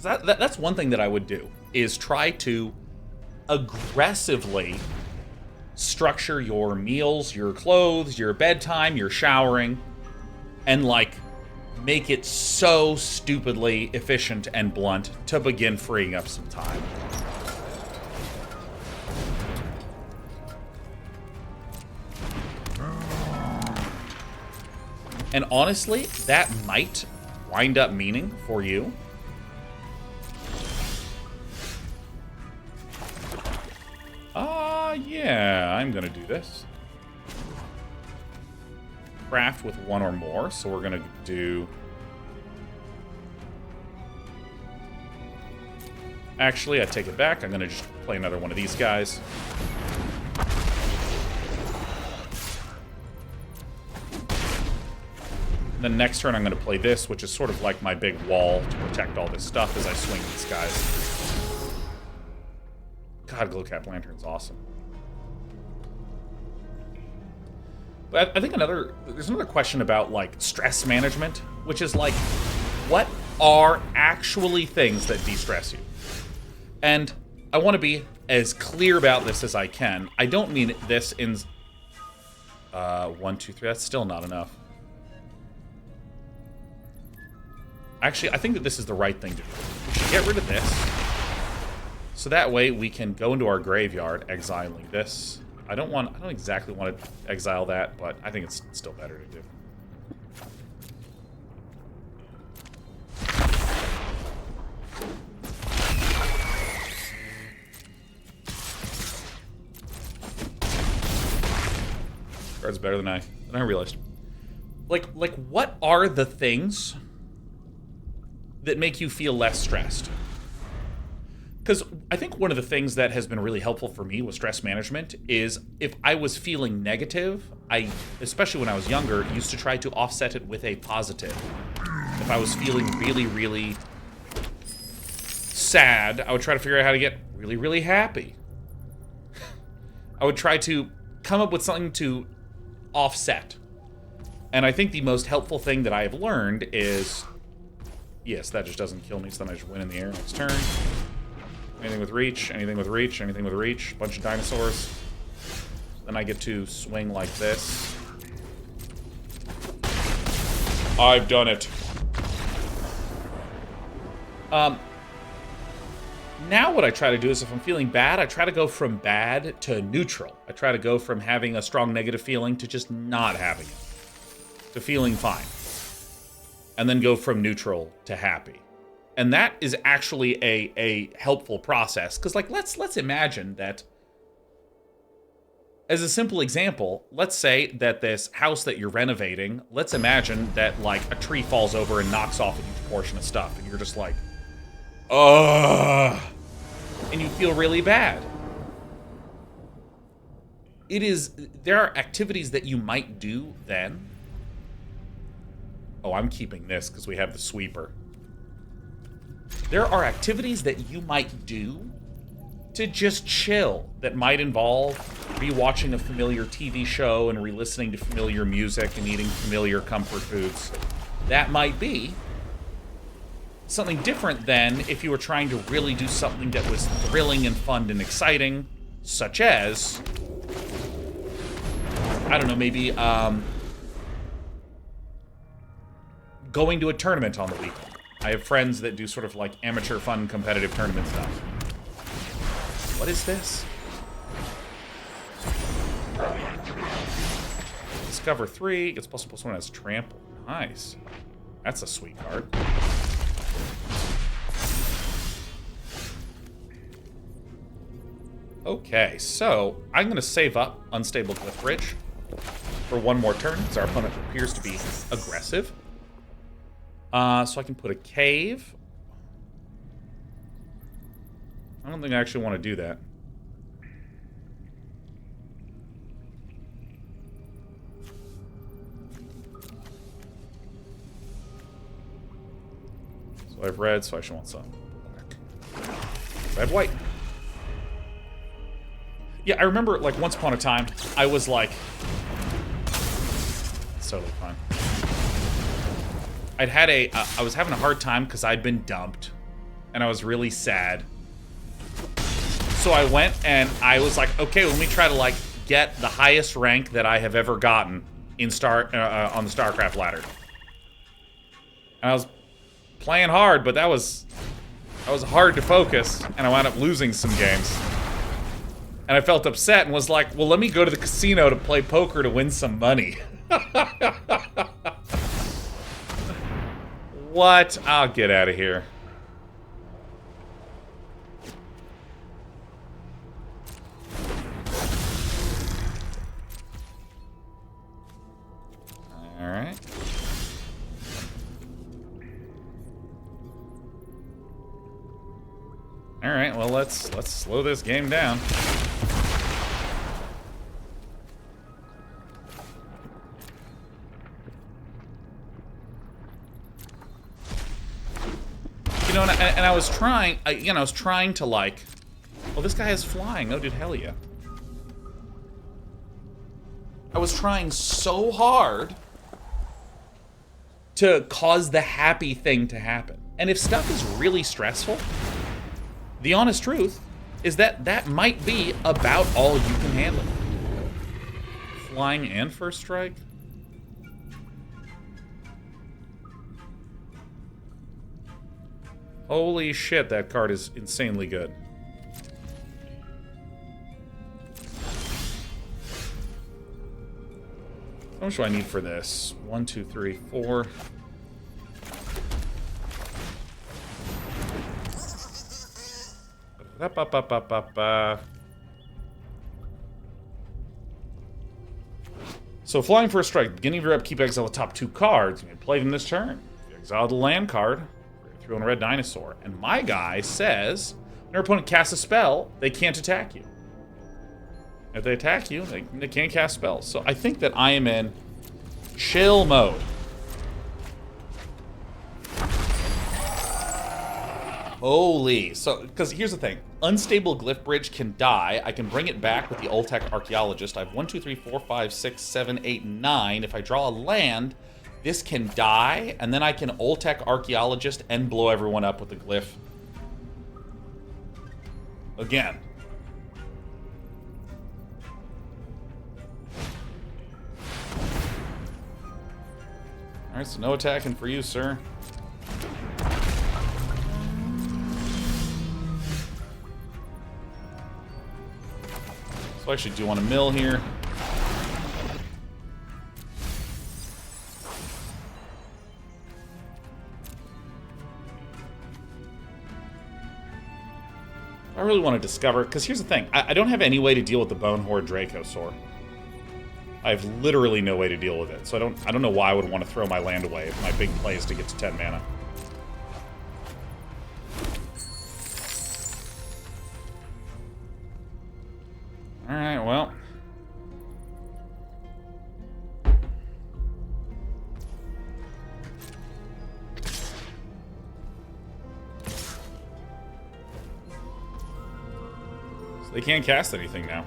S1: That's one thing that I would do, is try to aggressively structure your meals, your clothes, your bedtime, your showering, and, like, make it so stupidly efficient and blunt to begin freeing up some time. And honestly, that might wind up meaning for you yeah, I'm gonna do this. Craft with 1 or more, so we're gonna do... Actually, I take it back. I'm gonna just play another one of these guys. And then next turn I'm gonna play this, which is sort of like my big wall to protect all this stuff as I swing these guys. God, Glowcap Lantern's awesome. But I think there's another question about, like, stress management, which is, like, what are actually things that de-stress you? And I want to be as clear about this as I can. I don't mean this in... 1, 2, 3, that's still not enough. Actually, I think that this is the right thing to do. We should get rid of this. So that way we can go into our graveyard, exiling this. I don't exactly want to exile that, but I think it's still better to do. Card's better than I realized. Like what are the things that make you feel less stressed? Because I think one of the things that has been really helpful for me with stress management is if I was feeling negative, I, especially when I was younger, used to try to offset it with a positive. If I was feeling really, really sad, I would try to figure out how to get really, really happy. I would try to come up with something to offset. And I think the most helpful thing that I have learned is, yes, that just doesn't kill me, so then I just win in the air next turn. Anything with reach, anything with reach, anything with reach. Bunch of dinosaurs. Then I get to swing like this. I've done it. Now what I try to do is if I'm feeling bad, I try to go from bad to neutral. I try to go from having a strong negative feeling to just not having it. To feeling fine. And then go from neutral to happy. And that is actually a helpful process. Because, like, let's imagine that, as a simple example, let's say that this house that you're renovating, let's imagine that, like, a tree falls over and knocks off a huge portion of stuff. And you're just like, ugh. And you feel really bad. There are activities that you might do then. Oh, I'm keeping this because we have the sweeper. There are activities that you might do to just chill that might involve rewatching a familiar TV show and re-listening to familiar music and eating familiar comfort foods. That might be something different than if you were trying to really do something that was thrilling and fun and exciting, such as, I don't know, maybe going to a tournament on the weekend. I have friends that do sort of like amateur fun competitive tournament stuff. What is this? Discover 3, gets +1 as trample. Nice. That's a sweet card. Okay, so I'm going to save up Unstable Glyph Bridge for one more turn, because our opponent appears to be aggressive. So I can put a cave. I don't think I actually want to do that. So I have red, so I should want some black. Red, white. Yeah, I remember, like, once upon a time, I was like... It's totally fine. I was having a hard time because I'd been dumped. And I was really sad. So I went and I was like, okay, let me try to, like, get the highest rank that I have ever gotten in on the StarCraft ladder. And I was playing hard, but that was hard to focus, and I wound up losing some games. And I felt upset and was like, well, let me go to the casino to play poker to win some money. What? I'll get out of here. All right. All right, well, let's slow this game down. You know, and I was trying, I was trying to, like... Well, this guy is flying. Oh, dude, hell yeah. I was trying so hard to cause the happy thing to happen. And if stuff is really stressful, the honest truth is that that might be about all you can handle. Flying and first strike? Holy shit, that card is insanely good. How much do I need for this? 1, 2, 3, 4. So flying for a strike. Beginning of your upkeep, exile the top 2 cards. You may play them this turn. If you exile the land card, throw in a red dinosaur. And my guy says, when your opponent casts a spell, they can't attack you. If they attack you, they can't cast spells. So I think that I am in chill mode. Holy. So, because here's the thing. Unstable Glyph Bridge can die. I can bring it back with the Oltec Archaeologist. I have 1, 2, 3, 4, 5, 6, 7, 8, 9. If I draw a land, this can die, and then I can Oltec Archaeologist and blow everyone up with the Glyph. Again. Alright, so no attacking for you, sir. So I actually do want to mill here. I really want to discover, because here's the thing. I don't have any way to deal with the Bone Horde Dracosaur. I have literally no way to deal with it. So I don't know why I would want to throw my land away if my big play is to get to 10 mana. Alright, well. So they can't cast anything now.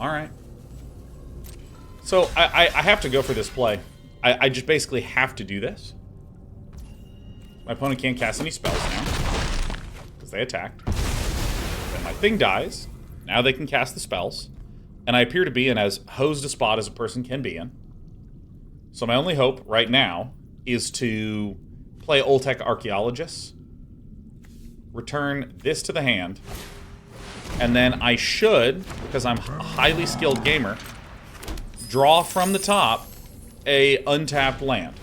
S1: Alright. So, I have to go for this play. I just basically have to do this. My opponent can't cast any spells now, because they attacked. Then my thing dies. Now they can cast the spells. And I appear to be in as hosed a spot as a person can be in. So my only hope right now is to play Oltec Archaeologists, return this to the hand, and then I should, because I'm a highly skilled gamer, draw from the top a untapped land.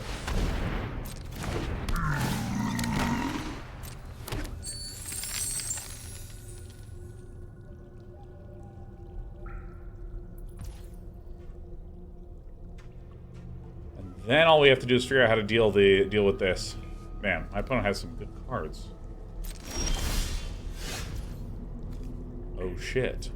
S1: And then all we have to do is figure out how to deal with this. Man, my opponent has some good cards. Oh shit.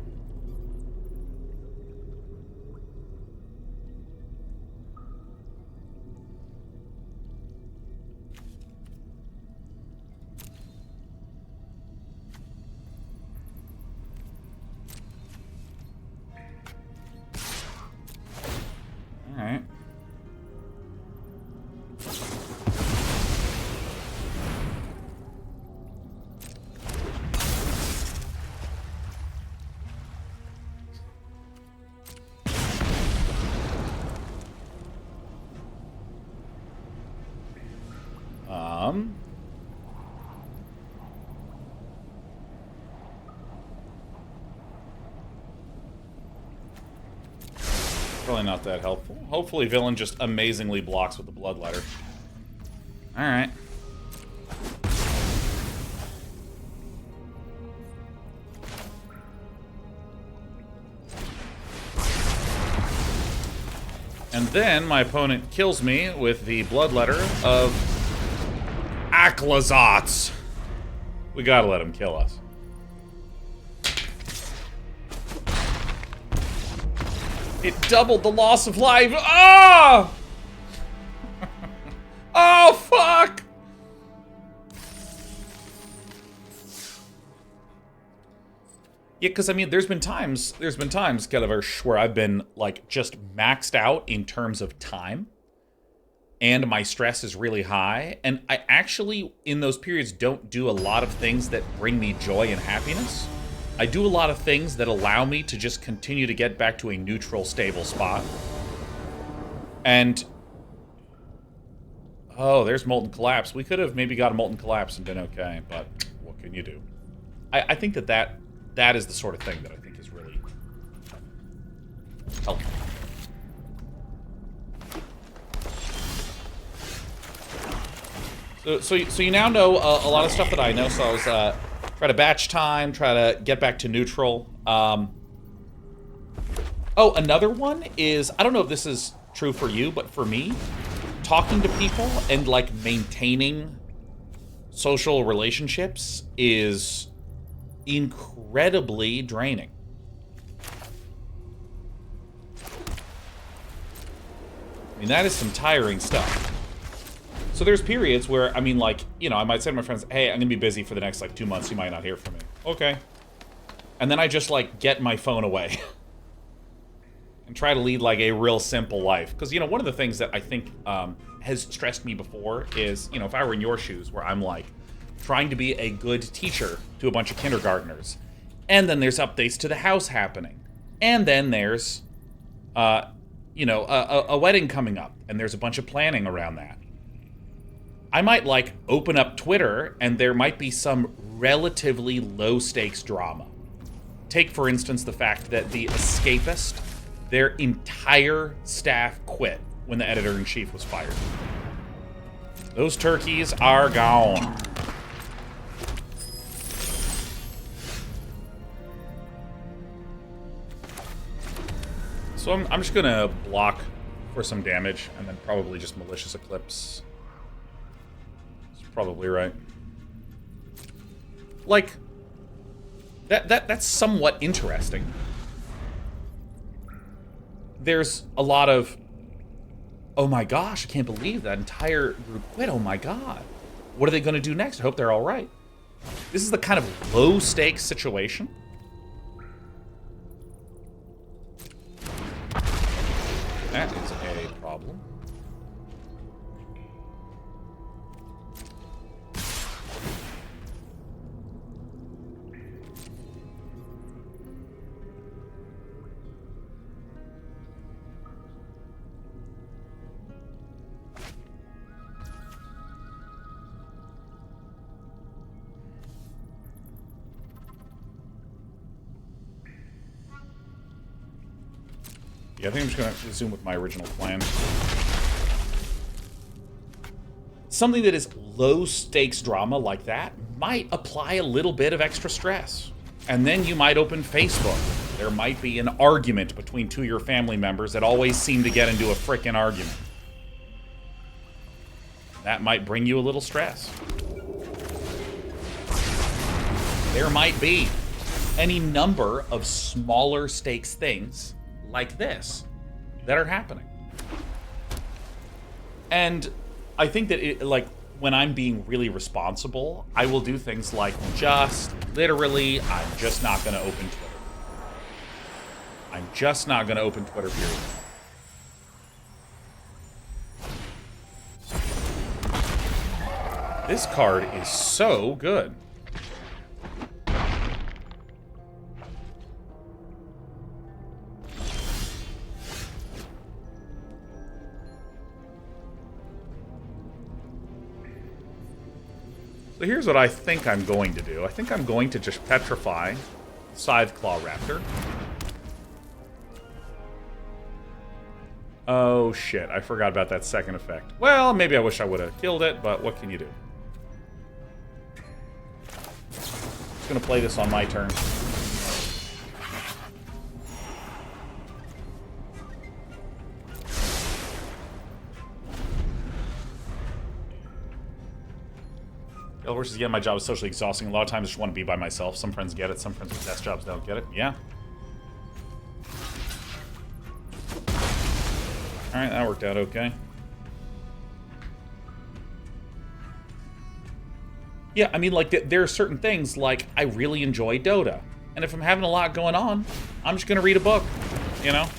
S1: Alright. Probably not that helpful. Hopefully villain just amazingly blocks with the Bloodletter. Alright. And then my opponent kills me with the Bloodletter of Ixalan. We gotta let him kill us. It doubled the loss of life. Ah! Oh, fuck! Yeah, because, I mean, there's been times, Keleversh, where I've been, like, just maxed out in terms of time. And my stress is really high. And I actually, in those periods, don't do a lot of things that bring me joy and happiness. I do a lot of things that allow me to just continue to get back to a neutral, stable spot. And... oh, there's Molten Collapse. We could have maybe got a Molten Collapse and been okay, but what can you do? I think that is the sort of thing that I think is really helpful. So you now know a lot of stuff that I know, so I was try to batch time, try to get back to neutral. Oh, another one is, I don't know if this is true for you, but for me, talking to people and, like, maintaining social relationships is incredibly draining. I mean, that is some tiring stuff. So there's periods where, I mean, like, you know, I might say to my friends, hey, I'm gonna be busy for the next, like, 2 months, you might not hear from me. Okay. And then I just, like, get my phone away. And try to lead, like, a real simple life. Because, you know, one of the things that I think has stressed me before is, you know, if I were in your shoes, where I'm, like, trying to be a good teacher to a bunch of kindergartners. And then there's updates to the house happening. And then there's, you know, a wedding coming up. And there's a bunch of planning around that. I might, like, open up Twitter, and there might be some relatively low-stakes drama. Take, for instance, the fact that The Escapist, their entire staff quit when the editor-in-chief was fired. Those turkeys are gone. So I'm just gonna block for some damage, and then probably just Malicious Eclipse. Probably right. Like, that's somewhat interesting. There's a lot of, oh my gosh, I can't believe that entire group quit, oh my god. What are they going to do next? I hope they're all right. This is the kind of low-stakes situation. That is a problem. Yeah, I think I'm just going to resume with my original plan. Something that is low-stakes drama like that might apply a little bit of extra stress. And then you might open Facebook. There might be an argument between two of your family members that always seem to get into a frickin' argument. That might bring you a little stress. There might be any number of smaller stakes things like this that are happening. And I think that like when I'm being really responsible, I will do things like just literally, I'm just not going to open Twitter. I'm just not going to open Twitter, period. This card is so good. So here's what I think I'm going to do. I think I'm going to just petrify Scytheclaw Raptor. Oh shit, I forgot about that second effect. Well, maybe I wish I would have killed it, but what can you do? Just gonna play this on my turn. Versus, yeah, my job is socially exhausting. A lot of times I just want to be by myself. Some friends get it. Some friends with desk jobs don't get it. Yeah. Alright, that worked out okay. Yeah, I mean, like, there are certain things, like, I really enjoy Dota. And if I'm having a lot going on, I'm just going to read a book, you know?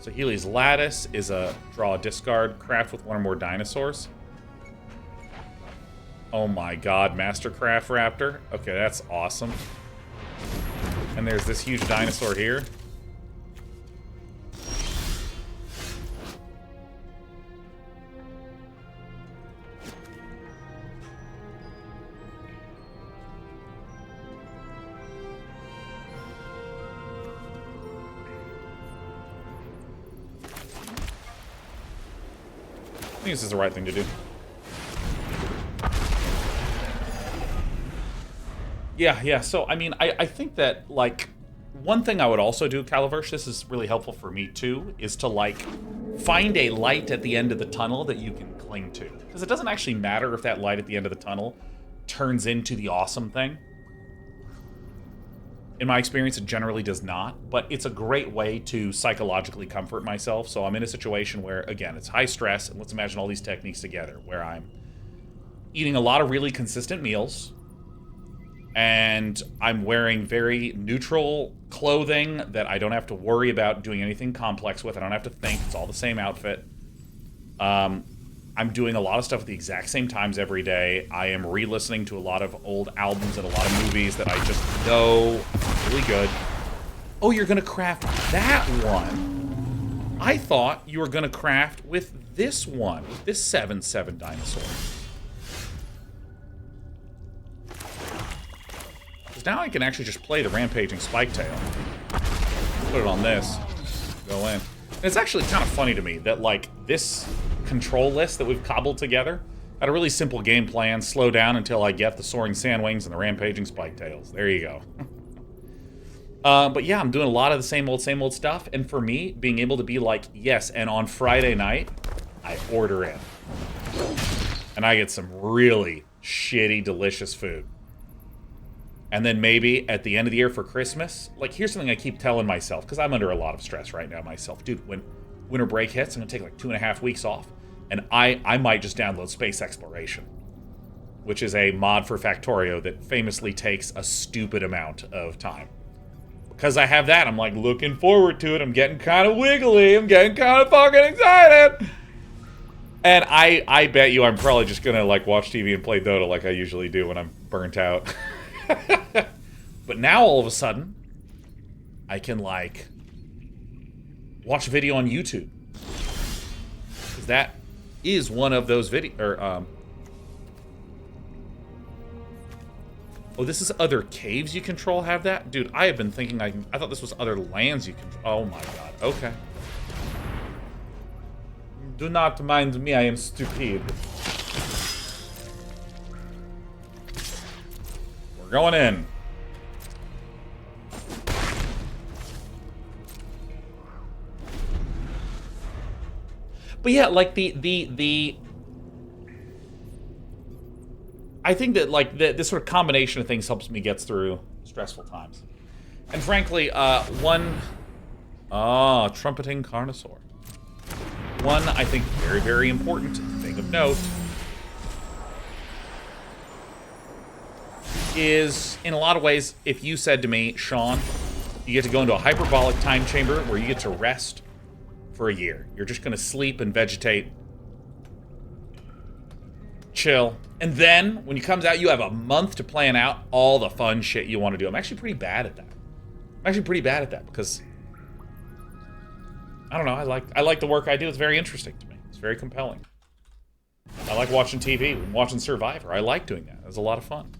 S1: So Healy's Lattice is a draw, discard, craft with one or more dinosaurs. Oh my god, Mastercraft Raptor. Okay, that's awesome. And there's this huge dinosaur here. I think this is the right thing to do. Yeah, so, I mean, I think that, like, one thing I would also do, Calaverse, this is really helpful for me, too, is to, like, find a light at the end of the tunnel that you can cling to. Because it doesn't actually matter if that light at the end of the tunnel turns into the awesome thing. In my experience, it generally does not, but it's a great way to psychologically comfort myself. So I'm in a situation where, again, it's high stress, and let's imagine all these techniques together, where I'm eating a lot of really consistent meals, and I'm wearing very neutral clothing that I don't have to worry about doing anything complex with. I don't have to think. It's all the same outfit. I'm doing a lot of stuff at the exact same times every day. I am re-listening to a lot of old albums and a lot of movies that I just know are really good. Oh, you're going to craft that one. I thought you were going to craft with this one, with this 7/7 dinosaur. Now I can actually just play the Rampaging Spiketail. Put it on this. Go in. And it's actually kind of funny to me that, like, this control list that we've cobbled together had a really simple game plan. Slow down until I get the Soaring Sandwings and the Rampaging Spiketails. There you go. But yeah, I'm doing a lot of the same old stuff. And for me, being able to be like, yes, and on Friday night, I order in. And I get some really shitty, delicious food. And then maybe at the end of the year for Christmas, like, here's something I keep telling myself, because I'm under a lot of stress right now myself. Dude, when winter break hits, I'm going to take like 2.5 weeks off, and I might just download Space Exploration. which is a mod for Factorio that famously takes a stupid amount of time. Because I have that, I'm like looking forward to it. I'm getting kind of wiggly. I'm getting kind of fucking excited. And I bet you I'm probably just gonna like watch TV and play Dota like I usually do when I'm burnt out. But now all of a sudden, I can like watch a video on YouTube. Because that is one of those oh, this is other caves you control have that? Dude, I have been thinking I thought this was other lands you control. Oh my god, okay. Do not mind me, I am stupid. We're going in. But yeah, like the I think that like this sort of combination of things helps me get through stressful times. And frankly, trumpeting Carnosaur. One, I think, very, very important thing of note is, in a lot of ways, if you said to me, Sean, you get to go into a hyperbolic time chamber where you get to rest for a year. You're just going to sleep and vegetate, chill, and then when you comes out, you have a month to plan out all the fun shit you want to do. I'm actually pretty bad at that. Because I don't know, I like the work I do. It's very interesting to me. It's very compelling. I like watching TV and watching Survivor. I like doing that. It was a lot of fun.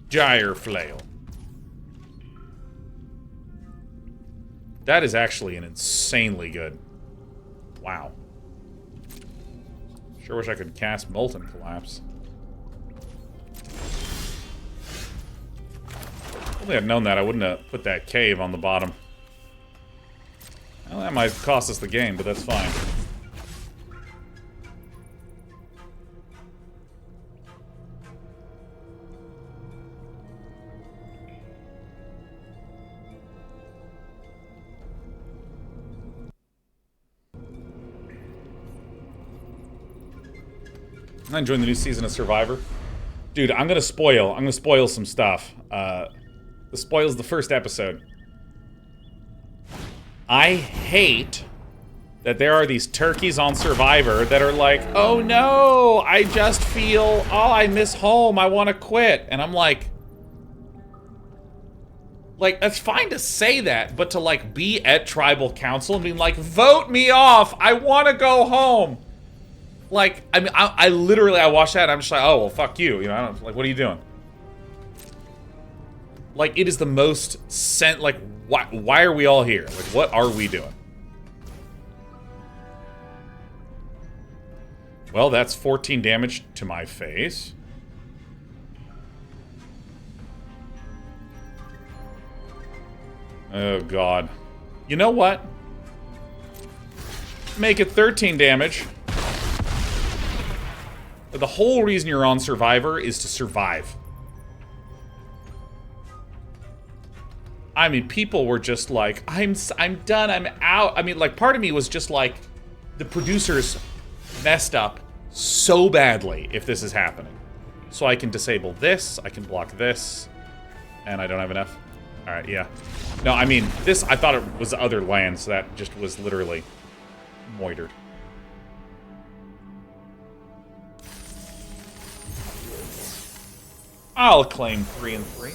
S1: Gyre Flail. That is actually an insanely good. Wow. Sure wish I could cast Molten Collapse. If only I'd known that, I wouldn't have put that cave on the bottom. Well, that might cost us the game, but that's fine. I'm enjoying the new season of Survivor. Dude, I'm gonna spoil some stuff. The spoil's the first episode. I hate that there are these turkeys on Survivor that are like, oh no, I just feel, oh, I miss home, I want to quit. And I'm like, it's fine to say that, but to like be at tribal council and being like, vote me off, I want to go home. Like, I mean, I literally, I watched that and I'm just like, oh, well, fuck you. You know, I don't, like, what are you doing? Like, it is the most why are we all here? Like, what are we doing? Well, that's 14 damage to my face. Oh, God. You know what? Make it 13 damage. The whole reason you're on Survivor is to survive. I mean, people were just like, I'm done, I'm out. I mean, like, part of me was just like, the producers messed up so badly if this is happening. So I can disable this, I can block this, and I don't have enough. All right, yeah. No, I mean, this, I thought it was other land, so that just was literally moitered. I'll claim 3 and 3.